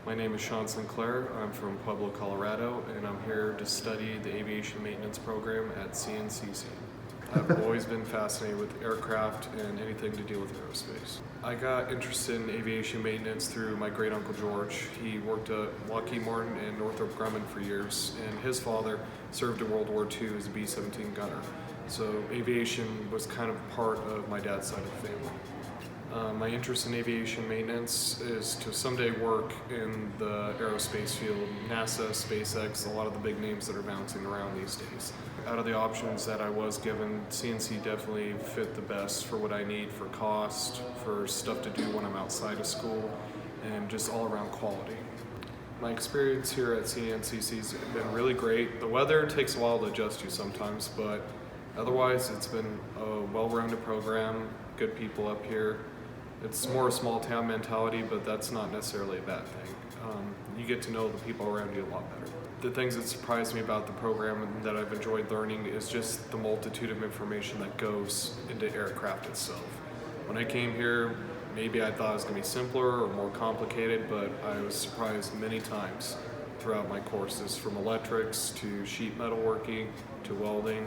My name is Sean Sinclair. I'm from Pueblo, Colorado, and I'm here to study the Aviation Maintenance Program at CNCC. I've always been fascinated with aircraft and anything to do with aerospace. I got interested in aviation maintenance through my great uncle George. He worked at Lockheed Martin and Northrop Grumman for years, and his father served in World War II as a B-17 gunner. So aviation was kind of part of my dad's side of the family. My interest in aviation maintenance is to someday work in the aerospace field, NASA, SpaceX, a lot of the big names that are bouncing around these days. Out of the options that I was given, CNC definitely fit the best for what I need for cost, for stuff to do when I'm outside of school, and just all around quality. My experience here at CNCC has been really great. The weather takes a while to adjust to sometimes, but otherwise it's been a well-rounded program, good people up here. It's more a small town mentality, but that's not necessarily a bad thing. You get to know the people around you a lot better. The things that surprised me about the program and that I've enjoyed learning is just the multitude of information that goes into aircraft itself. When I came here, maybe I thought it was going to be simpler or more complicated, but I was surprised many times throughout my courses, from electrics to sheet metal working to welding.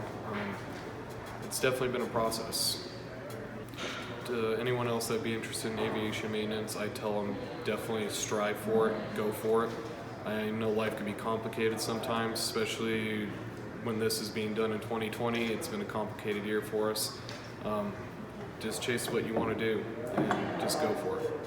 It's definitely been a process. To anyone else that'd be interested in aviation maintenance, I tell them definitely strive for it, go for it. I know life can be complicated sometimes, especially when this is being done in 2020. It's been a complicated year for us. Just chase what you want to do and just go for it.